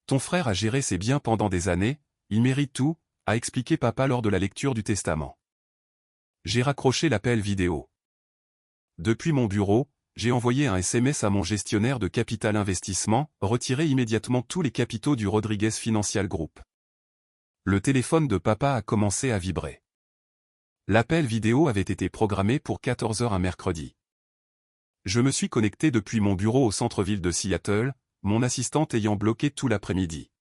Ton frère a géré ses biens pendant des années, il mérite tout, a expliqué papa lors de la lecture du testament. J'ai raccroché l'appel vidéo. Depuis mon bureau, j'ai envoyé un SMS à mon gestionnaire de capital investissement, retirer immédiatement tous les capitaux du Rodriguez Financial Group. Le téléphone de papa a commencé à vibrer. L'appel vidéo avait été programmé pour 14 h un mercredi. Je me suis connecté depuis mon bureau au centre-ville de Seattle, mon assistante ayant bloqué tout l'après-midi.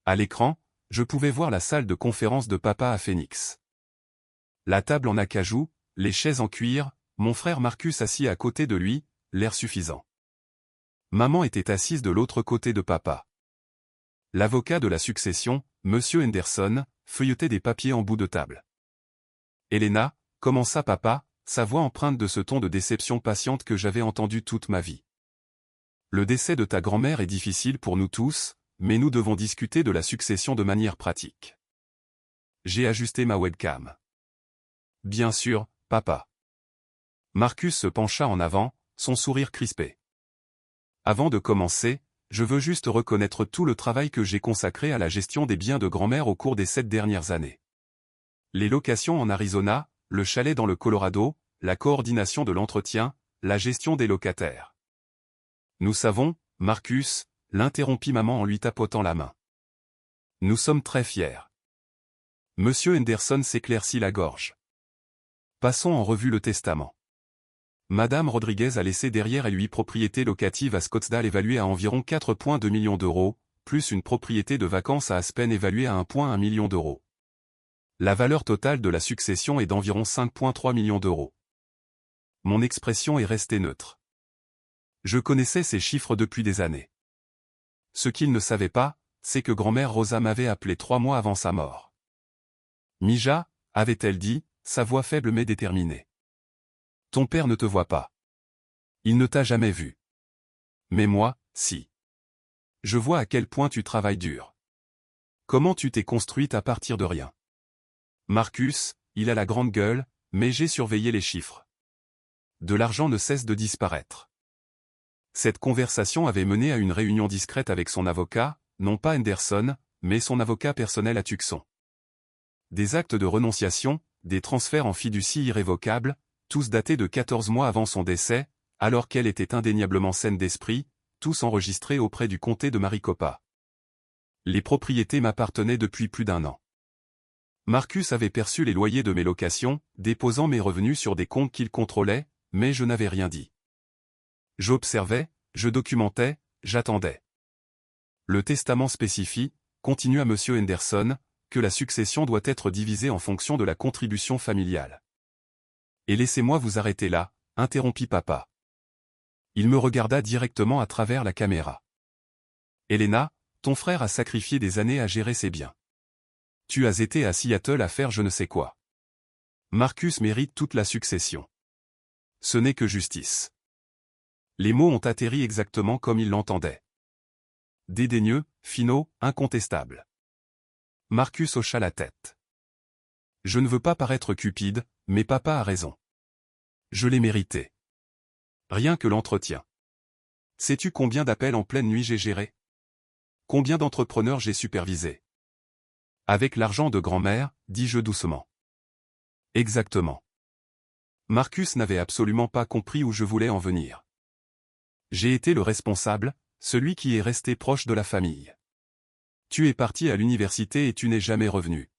À l'écran, je pouvais voir la salle de conférence de papa à Phoenix. La table en acajou, les chaises en cuir, mon frère Marcus assis à côté de lui, l'air suffisant. Maman était assise de l'autre côté de papa. L'avocat de la succession, Monsieur Henderson, feuilletait des papiers en bout de table. Elena, commença papa, sa voix empreinte de ce ton de déception patiente que j'avais entendu toute ma vie. Le décès de ta grand-mère est difficile pour nous tous, mais nous devons discuter de la succession de manière pratique. J'ai ajusté ma webcam. Bien sûr, papa. Marcus se pencha en avant, son sourire crispé. Avant de commencer, je veux juste reconnaître tout le travail que j'ai consacré à la gestion des biens de grand-mère au cours des 7 dernières années. Les locations en Arizona, le chalet dans le Colorado, la coordination de l'entretien, la gestion des locataires. Nous savons, Marcus, l'interrompit maman en lui tapotant la main. Nous sommes très fiers. Monsieur Henderson s'éclaircit la gorge. Passons en revue le testament. Madame Rodriguez a laissé derrière elle 8 propriétés locatives à Scottsdale évaluées à environ 4,2 millions d'euros, plus une propriété de vacances à Aspen évaluée à 1,1 million d'euros. La valeur totale de la succession est d'environ 5,3 millions d'euros. Mon expression est restée neutre. Je connaissais ces chiffres depuis des années. Ce qu'il ne savait pas, c'est que grand-mère Rosa m'avait appelé 3 mois avant sa mort. Mija, avait-elle dit, sa voix faible mais déterminée. Ton père ne te voit pas. Il ne t'a jamais vu. Mais moi, si. Je vois à quel point tu travailles dur. Comment tu t'es construite à partir de rien. Marcus, il a la grande gueule, mais j'ai surveillé les chiffres. De l'argent ne cesse de disparaître. Cette conversation avait mené à une réunion discrète avec son avocat, non pas Henderson, mais son avocat personnel à Tucson. Des actes de renonciation, des transferts en fiducie irrévocables, tous datés de 14 mois avant son décès, alors qu'elle était indéniablement saine d'esprit, tous enregistrés auprès du comté de Maricopa. Les propriétés m'appartenaient depuis plus d'1 an. Marcus avait perçu les loyers de mes locations, déposant mes revenus sur des comptes qu'il contrôlait, mais je n'avais rien dit. J'observais, je documentais, j'attendais. Le testament spécifie, continua M. Henderson, que la succession doit être divisée en fonction de la contribution familiale. Et laissez-moi vous arrêter là, interrompit papa. Il me regarda directement à travers la caméra. Elena, ton frère a sacrifié des années à gérer ses biens. Tu as été à Seattle à faire je ne sais quoi. Marcus mérite toute la succession. Ce n'est que justice. Les mots ont atterri exactement comme il l'entendait. Dédaigneux, finaux, incontestable. Marcus hocha la tête. Je ne veux pas paraître cupide, mais papa a raison. Je l'ai mérité. Rien que l'entretien. Sais-tu combien d'appels en pleine nuit j'ai géré? Combien d'entrepreneurs j'ai supervisé? Avec l'argent de grand-mère, dis-je doucement. Exactement. Marcus n'avait absolument pas compris où je voulais en venir. J'ai été le responsable, celui qui est resté proche de la famille. Tu es parti à l'université et tu n'es jamais revenu.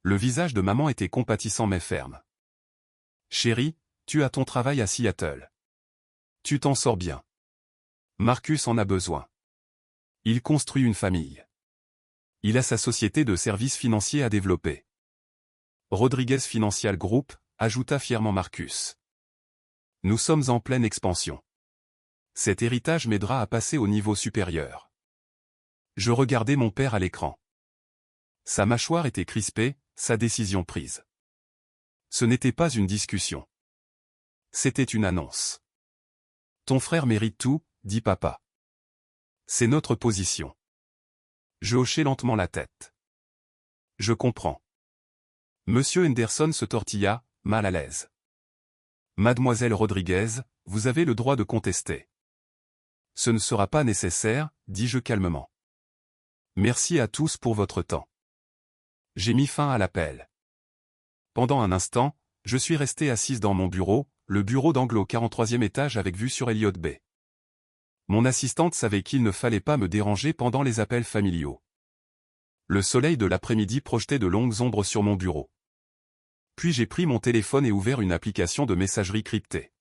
Le visage de maman était compatissant mais ferme. Chérie, tu as ton travail à Seattle. Tu t'en sors bien. Marcus en a besoin. Il construit une famille. Il a sa société de services financiers à développer. Rodriguez Financial Group, ajouta fièrement Marcus. Nous sommes en pleine expansion. Cet héritage m'aidera à passer au niveau supérieur. Je regardais mon père à l'écran. Sa mâchoire était crispée, sa décision prise. Ce n'était pas une discussion. C'était une annonce. Ton frère mérite tout, dit papa. C'est notre position. Je hochai lentement la tête. Je comprends. Monsieur Henderson se tortilla, mal à l'aise. Mademoiselle Rodriguez, vous avez le droit de contester. Ce ne sera pas nécessaire, dis-je calmement. Merci à tous pour votre temps. J'ai mis fin à l'appel. Pendant un instant, je suis resté assise dans mon bureau, le bureau d'angle au 43e étage avec vue sur Elliott Bay. Mon assistante savait qu'il ne fallait pas me déranger pendant les appels familiaux. Le soleil de l'après-midi projetait de longues ombres sur mon bureau. Puis j'ai pris mon téléphone et ouvert une application de messagerie cryptée.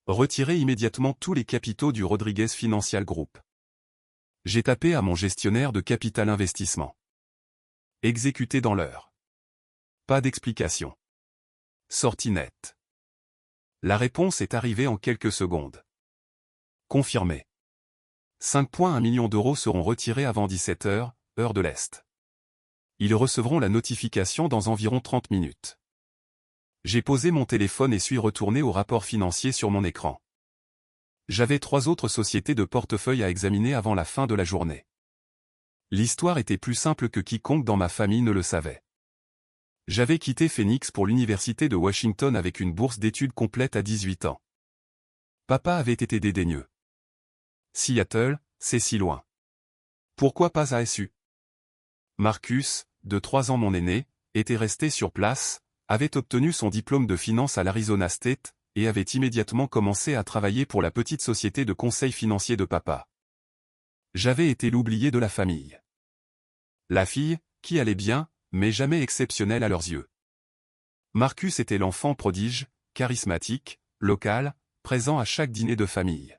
Retirer immédiatement tous les capitaux du Rodriguez Financial Group. J'ai tapé à mon gestionnaire de capital investissement. Exécuté dans l'heure. Pas d'explication. Sortie nette. La réponse est arrivée en quelques secondes. Confirmé. 5,1 millions d'euros seront retirés avant 17 h, heure de l'Est. Ils recevront la notification dans environ 30 minutes. J'ai posé mon téléphone et suis retourné au rapport financier sur mon écran. J'avais 3 autres sociétés de portefeuille à examiner avant la fin de la journée. L'histoire était plus simple que quiconque dans ma famille ne le savait. J'avais quitté Phoenix pour l'université de Washington avec une bourse d'études complète à 18 ans. Papa avait été dédaigneux. Seattle, c'est si loin. Pourquoi pas ASU? Marcus, de 3 ans mon aîné, était resté sur place, avait obtenu son diplôme de finance à l'Arizona State, et avait immédiatement commencé à travailler pour la petite société de conseil financier de papa. J'avais été l'oublié de la famille. La fille, qui allait bien, mais jamais exceptionnelle à leurs yeux. Marcus était l'enfant prodige, charismatique, local, présent à chaque dîner de famille.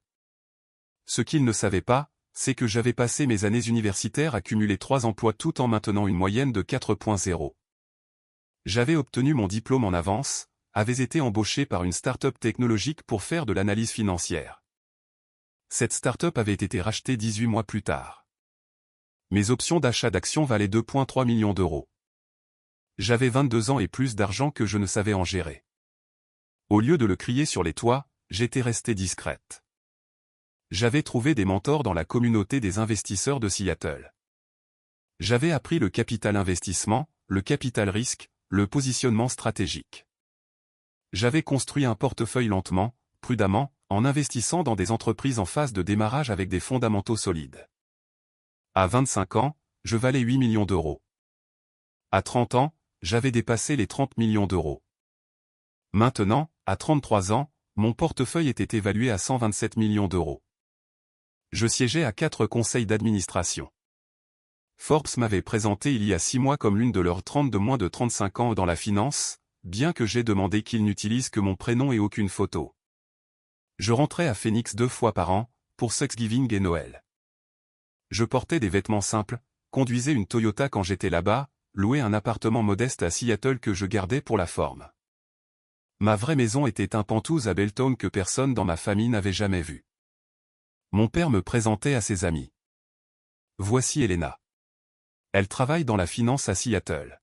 Ce qu'il ne savait pas, c'est que j'avais passé mes années universitaires à cumuler 3 emplois tout en maintenant une moyenne de 4,0. J'avais obtenu mon diplôme en avance, avais été embauché par une start-up technologique pour faire de l'analyse financière. Cette start-up avait été rachetée 18 mois plus tard. Mes options d'achat d'actions valaient 2,3 millions d'euros. J'avais 22 ans et plus d'argent que je ne savais en gérer. Au lieu de le crier sur les toits, j'étais restée discrète. J'avais trouvé des mentors dans la communauté des investisseurs de Seattle. J'avais appris le capital investissement, le capital risque, le positionnement stratégique. J'avais construit un portefeuille lentement, prudemment, en investissant dans des entreprises en phase de démarrage avec des fondamentaux solides. À 25 ans, je valais 8 millions d'euros. À 30 ans, j'avais dépassé les 30 millions d'euros. Maintenant, à 33 ans, mon portefeuille était évalué à 127 millions d'euros. Je siégeais à 4 conseils d'administration. Forbes m'avait présenté il y a 6 mois comme l'une de leurs 30 de moins de 35 ans dans la finance, bien que j'aie demandé qu'ils n'utilisent que mon prénom et aucune photo. Je rentrais à Phoenix 2 fois par an, pour Thanksgiving et Noël. Je portais des vêtements simples, conduisais une Toyota quand j'étais là-bas, louais un appartement modeste à Seattle que je gardais pour la forme. Ma vraie maison était un penthouse à Belton que personne dans ma famille n'avait jamais vu. Mon père me présentait à ses amis. Voici Elena. Elle travaille dans la finance à Seattle.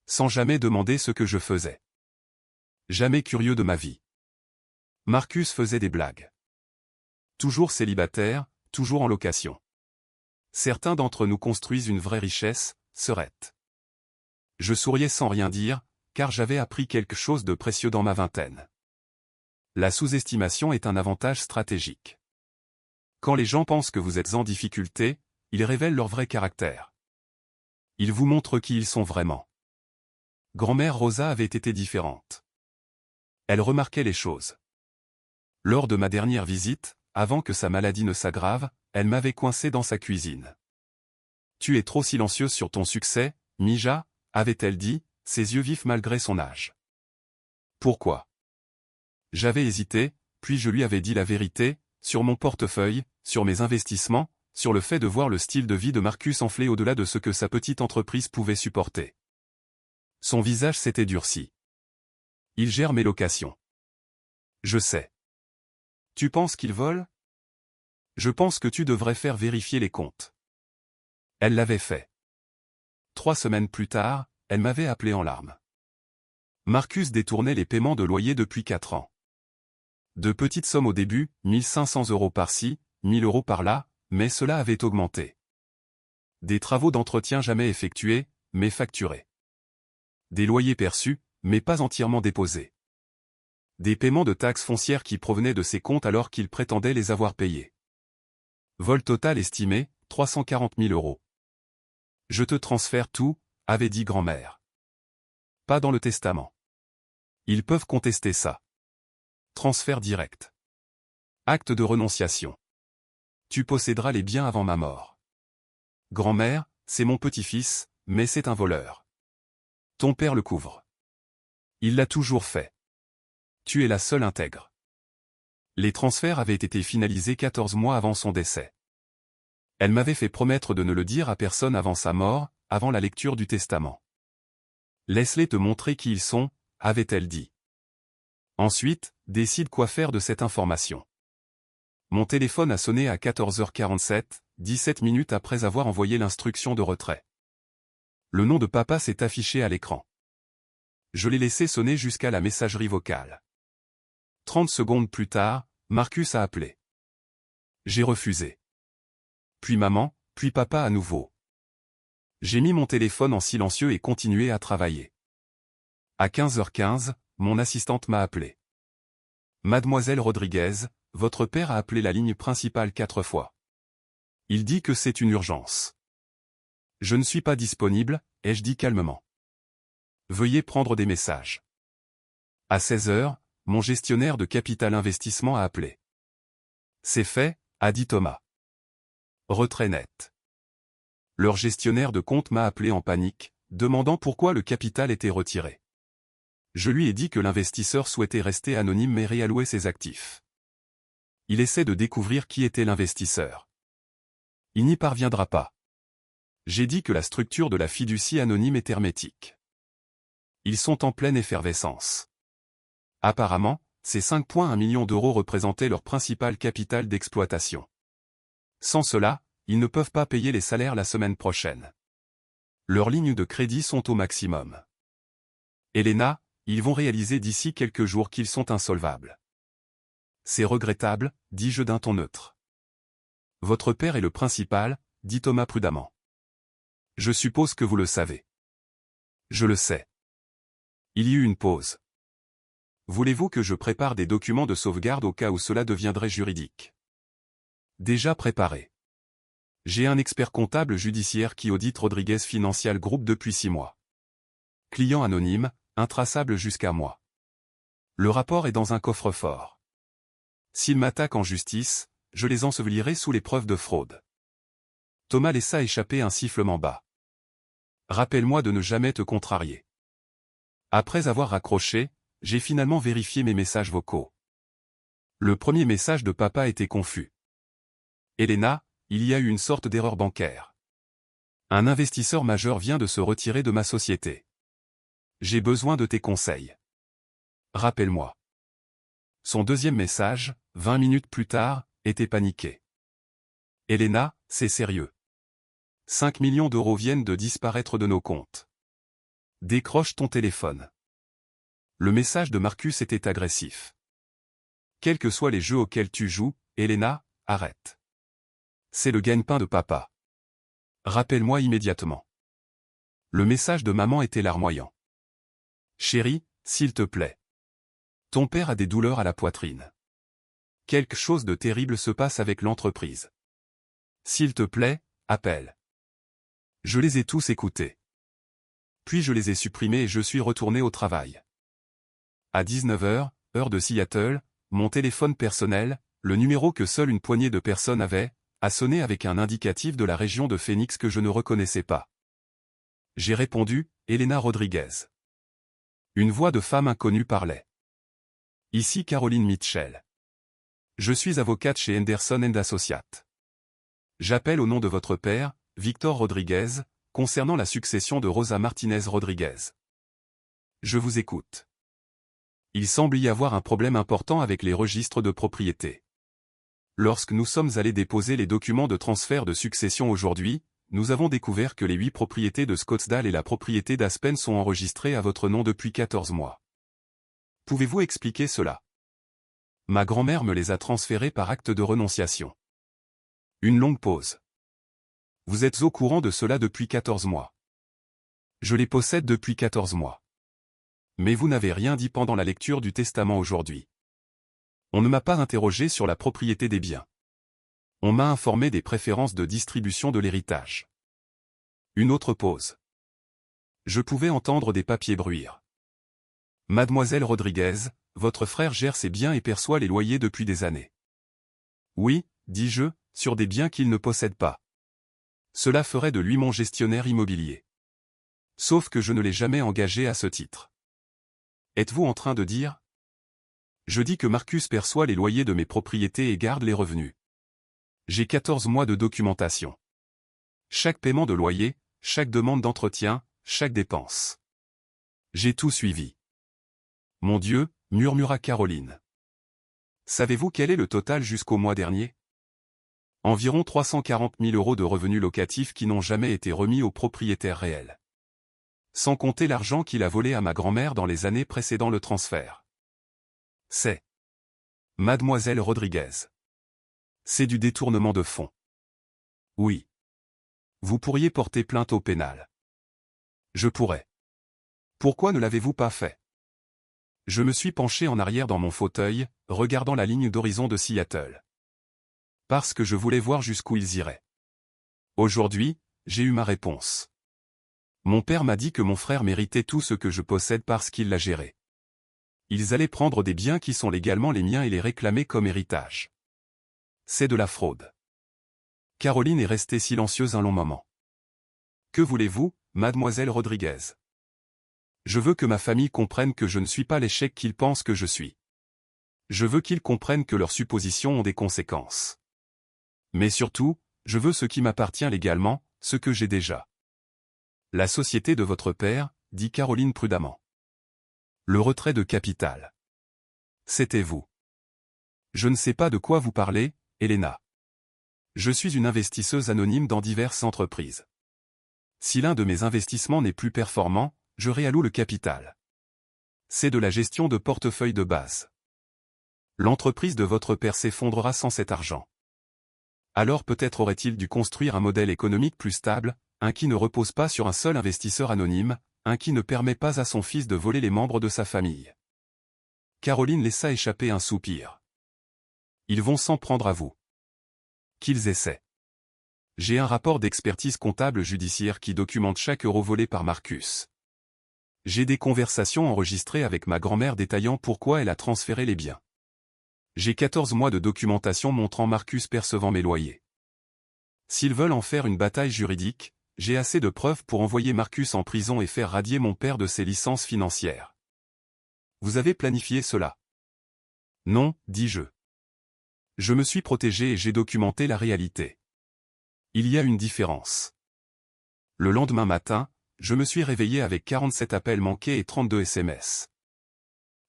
Sans jamais demander ce que je faisais. Jamais curieux de ma vie. Marcus faisait des blagues. Toujours célibataire, toujours en location. Certains d'entre nous construisent une vraie richesse, serait. Je souriais sans rien dire, car j'avais appris quelque chose de précieux dans ma vingtaine. La sous-estimation est un avantage stratégique. Quand les gens pensent que vous êtes en difficulté, ils révèlent leur vrai caractère. Ils vous montrent qui ils sont vraiment. Grand-mère Rosa avait été différente. Elle remarquait les choses. Lors de ma dernière visite, avant que sa maladie ne s'aggrave, elle m'avait coincé dans sa cuisine. « Tu es trop silencieuse sur ton succès, Mija », avait-elle dit, ses yeux vifs malgré son âge. Pourquoi? J'avais hésité, puis je lui avais dit la vérité, sur mon portefeuille, sur mes investissements, sur le fait de voir le style de vie de Marcus enfler au-delà de ce que sa petite entreprise pouvait supporter. Son visage s'était durci. Il gère mes locations. Je sais. Tu penses qu'il vole? Je pense que tu devrais faire vérifier les comptes. Elle l'avait fait. 3 semaines plus tard, elle m'avait appelé en larmes. Marcus détournait les paiements de loyer depuis 4 ans. De petites sommes au début, 1500 € par-ci, 1000 € par-là, mais cela avait augmenté. Des travaux d'entretien jamais effectués, mais facturés. Des loyers perçus, mais pas entièrement déposés. Des paiements de taxes foncières qui provenaient de ses comptes alors qu'il prétendait les avoir payés. Vol total estimé, 340 000 €. Je te transfère tout, avait dit grand-mère. Pas dans le testament. Ils peuvent contester ça. Transfert direct. Acte de renonciation. Tu posséderas les biens avant ma mort. Grand-mère, c'est mon petit-fils, mais c'est un voleur. Ton père le couvre. Il l'a toujours fait. Tu es la seule intègre. Les transferts avaient été finalisés 14 mois avant son décès. Elle m'avait fait promettre de ne le dire à personne avant sa mort, avant la lecture du testament. Laisse-les te montrer qui ils sont, avait-elle dit. Ensuite, décide quoi faire de cette information. Mon téléphone a sonné à 14h47, 17 minutes après avoir envoyé l'instruction de retrait. Le nom de papa s'est affiché à l'écran. Je l'ai laissé sonner jusqu'à la messagerie vocale. 30 secondes plus tard, Marcus a appelé. J'ai refusé. Puis maman, puis papa à nouveau. J'ai mis mon téléphone en silencieux et continué à travailler. À 15h15, mon assistante m'a appelé. Mademoiselle Rodriguez, votre père a appelé la ligne principale 4 fois. Il dit que c'est une urgence. Je ne suis pas disponible, ai-je dit calmement. Veuillez prendre des messages. À 16h, mon gestionnaire de capital investissement a appelé. C'est fait, a dit Thomas. Retrait net. Leur gestionnaire de compte m'a appelé en panique, demandant pourquoi le capital était retiré. Je lui ai dit que l'investisseur souhaitait rester anonyme mais réallouer ses actifs. Il essaie de découvrir qui était l'investisseur. Il n'y parviendra pas. J'ai dit que la structure de la fiducie anonyme est hermétique. Ils sont en pleine effervescence. Apparemment, ces 5,1 millions d'euros représentaient leur principal capital d'exploitation. Sans cela, ils ne peuvent pas payer les salaires la semaine prochaine. Leurs lignes de crédit sont au maximum. Elena, ils vont réaliser d'ici quelques jours qu'ils sont insolvables. C'est regrettable, dis-je d'un ton neutre. Votre père est le principal, dit Thomas prudemment. Je suppose que vous le savez. Je le sais. Il y eut une pause. Voulez-vous que je prépare des documents de sauvegarde au cas où cela deviendrait juridique? Déjà préparé. J'ai un expert comptable judiciaire qui audite Rodriguez Financial Group depuis 6 mois. Client anonyme, intraçable jusqu'à moi. Le rapport est dans un coffre-fort. S'ils m'attaquent en justice, je les ensevelirai sous les preuves de fraude. Thomas laissa échapper un sifflement bas. Rappelle-moi de ne jamais te contrarier. Après avoir raccroché, j'ai finalement vérifié mes messages vocaux. Le premier message de papa était confus. Elena, il y a eu une sorte d'erreur bancaire. Un investisseur majeur vient de se retirer de ma société. J'ai besoin de tes conseils. Rappelle-moi. Son deuxième message, 20 minutes plus tard, était paniqué. Elena, c'est sérieux. 5 millions d'euros viennent de disparaître de nos comptes. Décroche ton téléphone. Le message de Marcus était agressif. Quels que soient les jeux auxquels tu joues, Elena, arrête. C'est le gagne-pain de papa. Rappelle-moi immédiatement. Le message de maman était larmoyant. Chérie, s'il te plaît. Ton père a des douleurs à la poitrine. Quelque chose de terrible se passe avec l'entreprise. S'il te plaît, appelle. Je les ai tous écoutés. Puis je les ai supprimés et je suis retourné au travail. À 19h, heure de Seattle, mon téléphone personnel, le numéro que seule une poignée de personnes avaient, a sonné avec un indicatif de la région de Phoenix que je ne reconnaissais pas. J'ai répondu, Elena Rodriguez. Une voix de femme inconnue parlait. Ici Caroline Mitchell. Je suis avocate chez Henderson & Associates. J'appelle au nom de votre père, Victor Rodriguez, concernant la succession de Rosa Martinez Rodriguez. Je vous écoute. Il semble y avoir un problème important avec les registres de propriété. Lorsque nous sommes allés déposer les documents de transfert de succession aujourd'hui, nous avons découvert que les 8 propriétés de Scottsdale et la propriété d'Aspen sont enregistrées à votre nom depuis 14 mois. Pouvez-vous expliquer cela? Ma grand-mère me les a transférées par acte de renonciation. Une longue pause. Vous êtes au courant de cela depuis 14 mois. Je les possède depuis 14 mois. Mais vous n'avez rien dit pendant la lecture du testament aujourd'hui. On ne m'a pas interrogé sur la propriété des biens. On m'a informé des préférences de distribution de l'héritage. Une autre pause. Je pouvais entendre des papiers bruire. Mademoiselle Rodriguez, votre frère gère ses biens et perçoit les loyers depuis des années. Oui, dis-je, sur des biens qu'il ne possède pas. Cela ferait de lui mon gestionnaire immobilier. Sauf que je ne l'ai jamais engagé à ce titre. Êtes-vous en train de dire? Je dis que Marcus perçoit les loyers de mes propriétés et garde les revenus. J'ai 14 mois de documentation. Chaque paiement de loyer, chaque demande d'entretien, chaque dépense. J'ai tout suivi. Mon Dieu, murmura Caroline. Savez-vous quel est le total jusqu'au mois dernier? Environ 340 000 € de revenus locatifs qui n'ont jamais été remis au propriétaire réel. Sans compter l'argent qu'il a volé à ma grand-mère dans les années précédant le transfert. C'est Mademoiselle Rodriguez. C'est du détournement de fonds. Oui. Vous pourriez porter plainte au pénal. Je pourrais. Pourquoi ne l'avez-vous pas fait? Je me suis penché en arrière dans mon fauteuil, regardant la ligne d'horizon de Seattle. Parce que je voulais voir jusqu'où ils iraient. Aujourd'hui, j'ai eu ma réponse. Mon père m'a dit que mon frère méritait tout ce que je possède parce qu'il l'a géré. Ils allaient prendre des biens qui sont légalement les miens et les réclamer comme héritage. C'est de la fraude. Caroline est restée silencieuse un long moment. Que voulez-vous, mademoiselle Rodriguez? Je veux que ma famille comprenne que je ne suis pas l'échec qu'ils pensent que je suis. Je veux qu'ils comprennent que leurs suppositions ont des conséquences. Mais surtout, je veux ce qui m'appartient légalement, ce que j'ai déjà. La société de votre père, dit Caroline prudemment. Le retrait de capital. C'était vous. Je ne sais pas de quoi vous parlez, Elena. Je suis une investisseuse anonyme dans diverses entreprises. Si l'un de mes investissements n'est plus performant, je réalloue le capital. C'est de la gestion de portefeuille de base. L'entreprise de votre père s'effondrera sans cet argent. Alors peut-être aurait-il dû construire un modèle économique plus stable, un qui ne repose pas sur un seul investisseur anonyme, un qui ne permet pas à son fils de voler les membres de sa famille. Caroline laissa échapper un soupir. Ils vont s'en prendre à vous. Qu'ils essaient. J'ai un rapport d'expertise comptable judiciaire qui documente chaque euro volé par Marcus. J'ai des conversations enregistrées avec ma grand-mère détaillant pourquoi elle a transféré les biens. J'ai 14 mois de documentation montrant Marcus percevant mes loyers. S'ils veulent en faire une bataille juridique, j'ai assez de preuves pour envoyer Marcus en prison et faire radier mon père de ses licences financières. Vous avez planifié cela? Non, dis-je. Je me suis protégé et j'ai documenté la réalité. Il y a une différence. Le lendemain matin, je me suis réveillé avec 47 appels manqués et 32 SMS.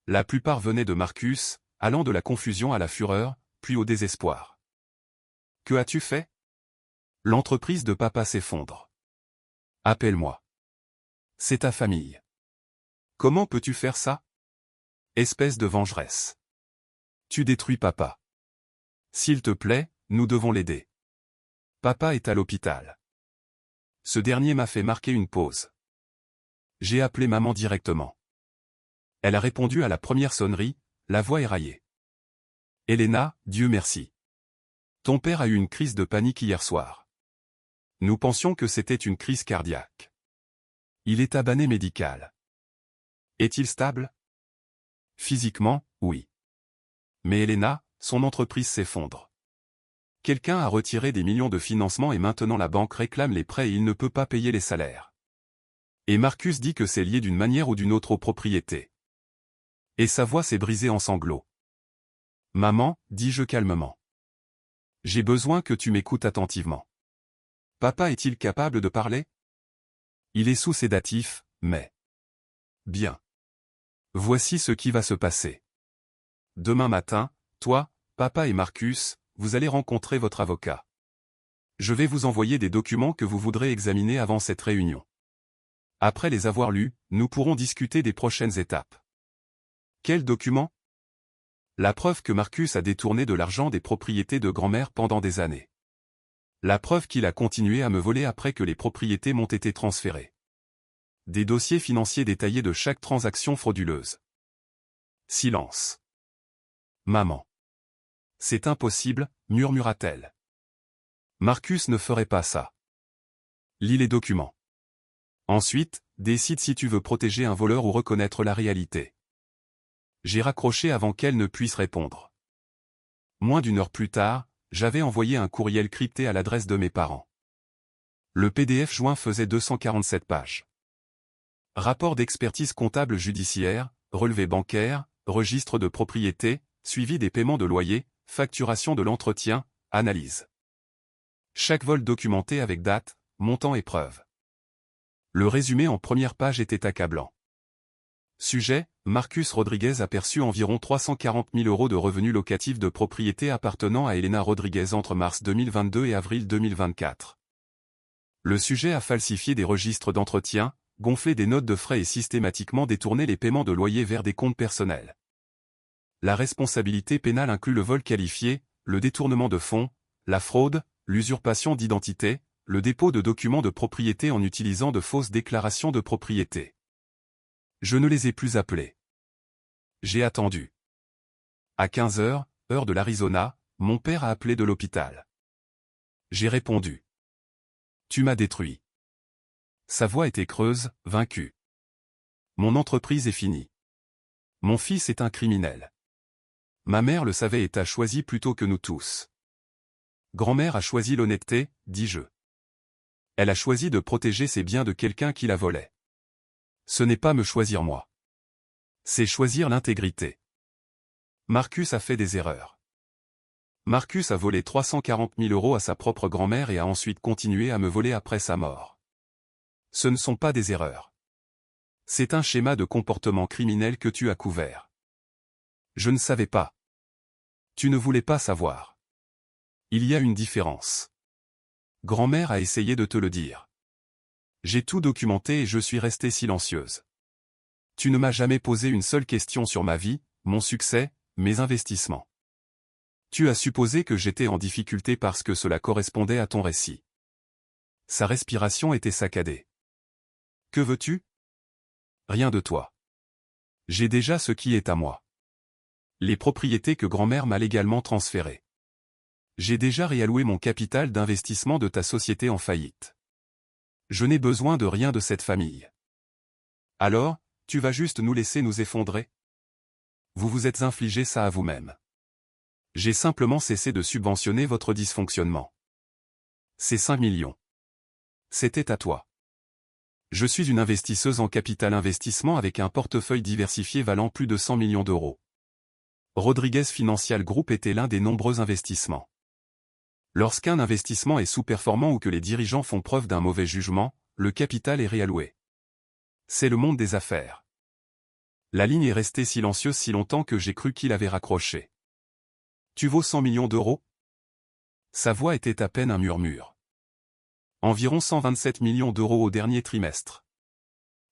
La plupart venaient de Marcus, allant de la confusion à la fureur, puis au désespoir. Que as-tu fait? L'entreprise de papa s'effondre. Appelle-moi. C'est ta famille. Comment peux-tu faire ça? Espèce de vengeresse. Tu détruis papa. S'il te plaît, nous devons l'aider. Papa est à l'hôpital. Ce dernier m'a fait marquer une pause. J'ai appelé maman directement. Elle a répondu à la première sonnerie, la voix éraillée. Elena, Dieu merci. Ton père a eu une crise de panique hier soir. Nous pensions que c'était une crise cardiaque. Il est abané médical. Est-il stable? Physiquement, oui. Mais Elena, son entreprise s'effondre. Quelqu'un a retiré des millions de financement et maintenant la banque réclame les prêts et il ne peut pas payer les salaires. Et Marcus dit que c'est lié d'une manière ou d'une autre aux propriétés. Et sa voix s'est brisée en sanglots. Maman, dis-je calmement. J'ai besoin que tu m'écoutes attentivement. Papa est-il capable de parler? Il est sous sédatif, mais... Bien. Voici ce qui va se passer. Demain matin, toi, papa et Marcus, vous allez rencontrer votre avocat. Je vais vous envoyer des documents que vous voudrez examiner avant cette réunion. Après les avoir lus, nous pourrons discuter des prochaines étapes. Quels documents? La preuve que Marcus a détourné de l'argent des propriétés de grand-mère pendant des années. La preuve qu'il a continué à me voler après que les propriétés m'ont été transférées. Des dossiers financiers détaillés de chaque transaction frauduleuse. Silence. Maman. C'est impossible, murmura-t-elle. Marcus ne ferait pas ça. Lis les documents. Ensuite, décide si tu veux protéger un voleur ou reconnaître la réalité. J'ai raccroché avant qu'elle ne puisse répondre. Moins d'une heure plus tard, j'avais envoyé un courriel crypté à l'adresse de mes parents. Le PDF joint faisait 247 pages. Rapport d'expertise comptable judiciaire, relevé bancaire, registre de propriété, suivi des paiements de loyer, facturation de l'entretien, analyse. Chaque vol documenté avec date, montant et preuve. Le résumé en première page était accablant. Sujet, Marcus Rodriguez a perçu environ 340 000 € de revenus locatifs de propriété appartenant à Elena Rodriguez entre mars 2022 et avril 2024. Le sujet a falsifié des registres d'entretien, gonflé des notes de frais et systématiquement détourné les paiements de loyer vers des comptes personnels. La responsabilité pénale inclut le vol qualifié, le détournement de fonds, la fraude, l'usurpation d'identité, le dépôt de documents de propriété en utilisant de fausses déclarations de propriété. Je ne les ai plus appelés. J'ai attendu. À 15 h, heure de l'Arizona, mon père a appelé de l'hôpital. J'ai répondu. Tu m'as détruit. Sa voix était creuse, vaincue. Mon entreprise est finie. Mon fils est un criminel. Ma mère le savait et t'a choisi plutôt que nous tous. Grand-mère a choisi l'honnêteté, dis-je. Elle a choisi de protéger ses biens de quelqu'un qui la volait. Ce n'est pas me choisir moi. C'est choisir l'intégrité. Marcus a fait des erreurs. Marcus a volé 340 000 € à sa propre grand-mère et a ensuite continué à me voler après sa mort. Ce ne sont pas des erreurs. C'est un schéma de comportement criminel que tu as couvert. Je ne savais pas. Tu ne voulais pas savoir. Il y a une différence. Grand-mère a essayé de te le dire. J'ai tout documenté et je suis restée silencieuse. Tu ne m'as jamais posé une seule question sur ma vie, mon succès, mes investissements. Tu as supposé que j'étais en difficulté parce que cela correspondait à ton récit. Sa respiration était saccadée. Que veux-tu? Rien de toi. J'ai déjà ce qui est à moi. Les propriétés que grand-mère m'a légalement transférées. J'ai déjà réalloué mon capital d'investissement de ta société en faillite. Je n'ai besoin de rien de cette famille. Alors, tu vas juste nous laisser nous effondrer? Vous vous êtes infligé ça à vous-même. J'ai simplement cessé de subventionner votre dysfonctionnement. Ces 5 millions. C'était à toi. Je suis une investisseuse en capital investissement avec un portefeuille diversifié valant plus de 100 millions d'euros. Rodriguez Financial Group était l'un des nombreux investissements. Lorsqu'un investissement est sous-performant ou que les dirigeants font preuve d'un mauvais jugement, le capital est réalloué. C'est le monde des affaires. La ligne est restée silencieuse si longtemps que j'ai cru qu'il avait raccroché. Tu vaux 100 millions d'euros? Sa voix était à peine un murmure. Environ 127 millions d'euros au dernier trimestre.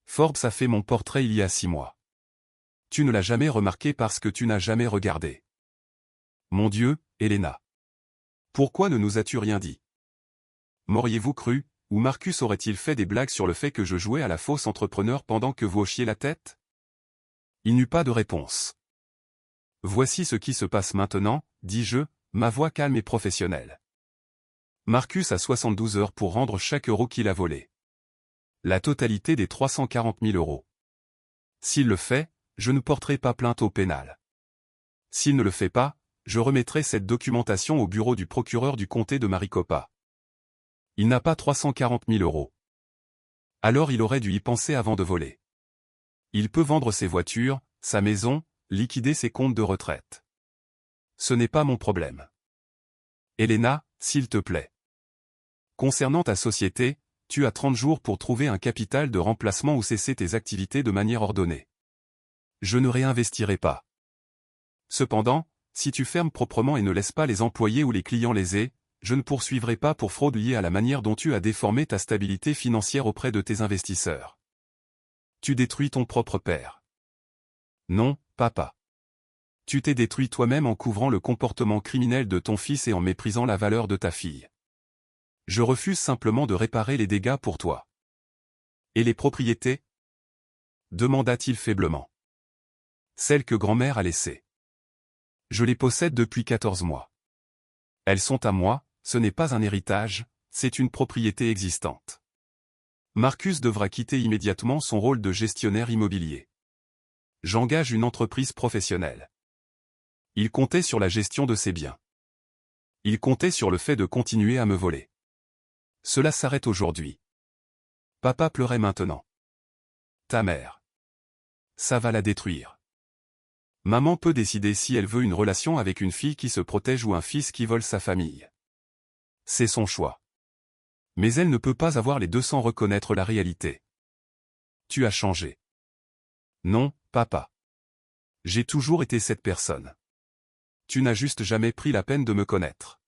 Forbes a fait mon portrait il y a 6 mois. Tu ne l'as jamais remarqué parce que tu n'as jamais regardé. Mon Dieu, Elena. Pourquoi ne nous as-tu rien dit? M'auriez-vous cru, ou Marcus aurait-il fait des blagues sur le fait que je jouais à la fausse entrepreneur pendant que vous hochiez la tête? Il n'eut pas de réponse. Voici ce qui se passe maintenant, dis-je, ma voix calme et professionnelle. Marcus a 72 heures pour rendre chaque euro qu'il a volé. La totalité des 340 000 €. S'il le fait, je ne porterai pas plainte au pénal. S'il ne le fait pas, je remettrai cette documentation au bureau du procureur du comté de Maricopa. Il n'a pas 340 000 €. Alors il aurait dû y penser avant de voler. Il peut vendre ses voitures, sa maison, liquider ses comptes de retraite. Ce n'est pas mon problème. Elena, s'il te plaît. Concernant ta société, tu as 30 jours pour trouver un capital de remplacement ou cesser tes activités de manière ordonnée. Je ne réinvestirai pas. Cependant, si tu fermes proprement et ne laisses pas les employés ou les clients lésés, je ne poursuivrai pas pour fraude liée à la manière dont tu as déformé ta stabilité financière auprès de tes investisseurs. Tu détruis ton propre père. Non, papa. Tu t'es détruit toi-même en couvrant le comportement criminel de ton fils et en méprisant la valeur de ta fille. Je refuse simplement de réparer les dégâts pour toi. Et les propriétés? Demanda-t-il faiblement. Celles que grand-mère a laissées. Je les possède depuis 14 mois. Elles sont à moi, ce n'est pas un héritage, c'est une propriété existante. Marcus devra quitter immédiatement son rôle de gestionnaire immobilier. J'engage une entreprise professionnelle. Il comptait sur la gestion de ses biens. Il comptait sur le fait de continuer à me voler. Cela s'arrête aujourd'hui. Papa pleurait maintenant. Ta mère. Ça va la détruire. Maman peut décider si elle veut une relation avec une fille qui se protège ou un fils qui vole sa famille. C'est son choix. Mais elle ne peut pas avoir les deux sans reconnaître la réalité. Tu as changé. Non, papa. J'ai toujours été cette personne. Tu n'as juste jamais pris la peine de me connaître.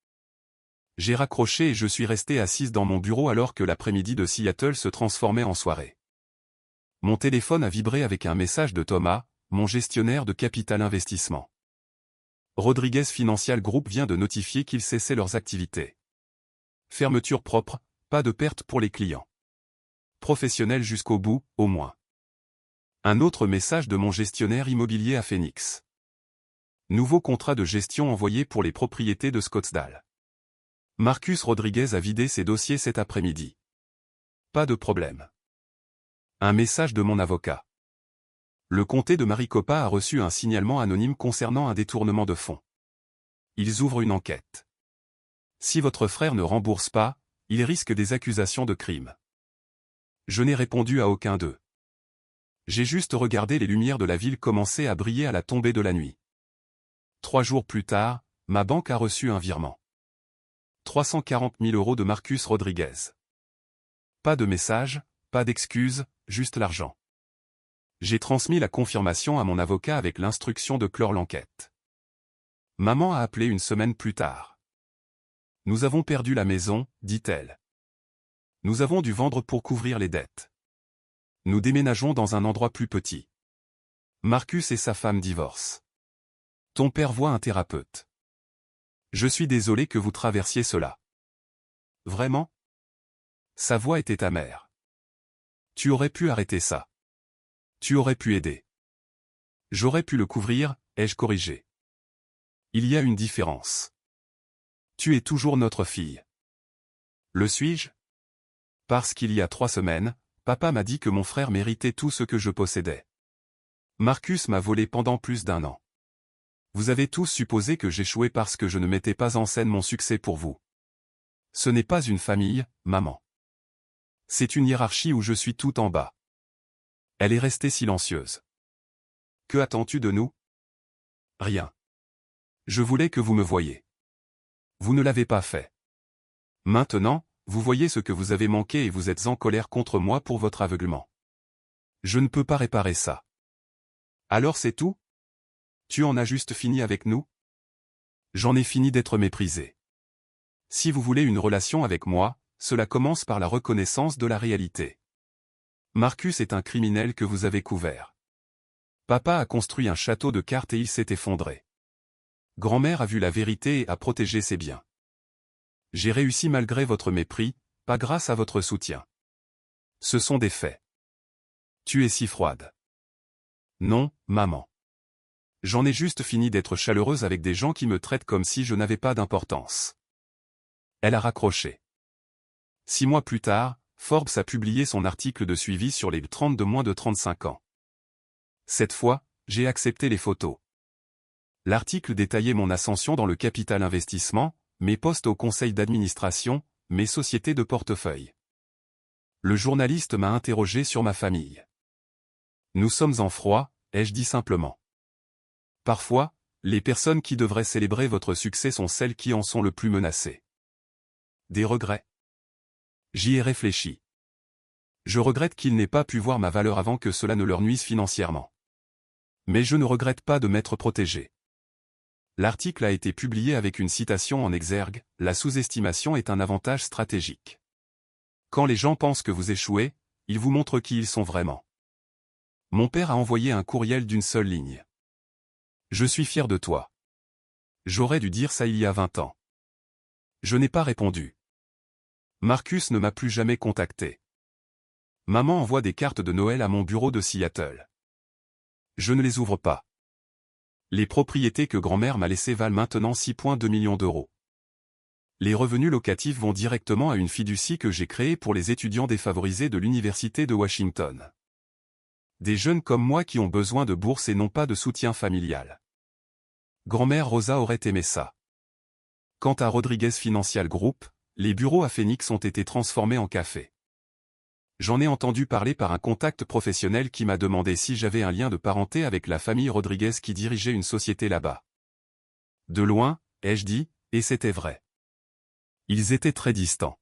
J'ai raccroché et je suis restée assise dans mon bureau alors que l'après-midi de Seattle se transformait en soirée. Mon téléphone a vibré avec un message de Thomas, mon gestionnaire de capital investissement. Rodriguez Financial Group vient de notifier qu'ils cessaient leurs activités. Fermeture propre, pas de perte pour les clients. Professionnel jusqu'au bout, au moins. Un autre message de mon gestionnaire immobilier à Phoenix. Nouveau contrat de gestion envoyé pour les propriétés de Scottsdale. Marcus Rodriguez a vidé ses dossiers cet après-midi. Pas de problème. Un message de mon avocat. Le comté de Maricopa a reçu un signalement anonyme concernant un détournement de fonds. Ils ouvrent une enquête. Si votre frère ne rembourse pas, il risque des accusations de crime. Je n'ai répondu à aucun d'eux. J'ai juste regardé les lumières de la ville commencer à briller à la tombée de la nuit. 3 jours plus tard, ma banque a reçu un virement. 340 000 € de Marcus Rodriguez. Pas de message, pas d'excuses, juste l'argent. J'ai transmis la confirmation à mon avocat avec l'instruction de clore l'enquête. Maman a appelé une semaine plus tard. Nous avons perdu la maison, dit-elle. Nous avons dû vendre pour couvrir les dettes. Nous déménageons dans un endroit plus petit. Marcus et sa femme divorcent. Ton père voit un thérapeute. Je suis désolé que vous traversiez cela. Vraiment? Sa voix était amère. Tu aurais pu arrêter ça. Tu aurais pu aider. J'aurais pu le couvrir, ai-je corrigé. Il y a une différence. Tu es toujours notre fille. Le suis-je? Parce qu'il y a 3 semaines, papa m'a dit que mon frère méritait tout ce que je possédais. Marcus m'a volé pendant plus d'1 an. Vous avez tous supposé que j'échouais parce que je ne mettais pas en scène mon succès pour vous. Ce n'est pas une famille, maman. C'est une hiérarchie où je suis tout en bas. Elle est restée silencieuse. Que attends-tu de nous? Rien. Je voulais que vous me voyiez. Vous ne l'avez pas fait. Maintenant, vous voyez ce que vous avez manqué et vous êtes en colère contre moi pour votre aveuglement. Je ne peux pas réparer ça. Alors c'est tout? Tu en as juste fini avec nous? J'en ai fini d'être méprisé. Si vous voulez une relation avec moi, cela commence par la reconnaissance de la réalité. Marcus est un criminel que vous avez couvert. Papa a construit un château de cartes et il s'est effondré. Grand-mère a vu la vérité et a protégé ses biens. J'ai réussi malgré votre mépris, pas grâce à votre soutien. Ce sont des faits. Tu es si froide. Non, maman. J'en ai juste fini d'être chaleureuse avec des gens qui me traitent comme si je n'avais pas d'importance. Elle a raccroché. 6 mois plus tard, Forbes a publié son article de suivi sur les 30 de moins de 35 ans. Cette fois, j'ai accepté les photos. L'article détaillait mon ascension dans le capital investissement, mes postes au conseil d'administration, mes sociétés de portefeuille. Le journaliste m'a interrogé sur ma famille. Nous sommes en froid, ai-je dit simplement. Parfois, les personnes qui devraient célébrer votre succès sont celles qui en sont le plus menacées. Des regrets? J'y ai réfléchi. Je regrette qu'ils n'aient pas pu voir ma valeur avant que cela ne leur nuise financièrement. Mais je ne regrette pas de m'être protégé. L'article a été publié avec une citation en exergue, la sous-estimation est un avantage stratégique. Quand les gens pensent que vous échouez, ils vous montrent qui ils sont vraiment. Mon père a envoyé un courriel d'une seule ligne. Je suis fier de toi. J'aurais dû dire ça il y a 20 ans. Je n'ai pas répondu. Marcus ne m'a plus jamais contacté. Maman envoie des cartes de Noël à mon bureau de Seattle. Je ne les ouvre pas. Les propriétés que grand-mère m'a laissées valent maintenant 6,2 millions d'euros. Les revenus locatifs vont directement à une fiducie que j'ai créée pour les étudiants défavorisés de l'Université de Washington. Des jeunes comme moi qui ont besoin de bourse et non pas de soutien familial. Grand-mère Rosa aurait aimé ça. Quant à Rodriguez Financial Group, les bureaux à Phoenix ont été transformés en café. J'en ai entendu parler par un contact professionnel qui m'a demandé si j'avais un lien de parenté avec la famille Rodriguez qui dirigeait une société là-bas. De loin, ai-je dit, et c'était vrai. Ils étaient très distants.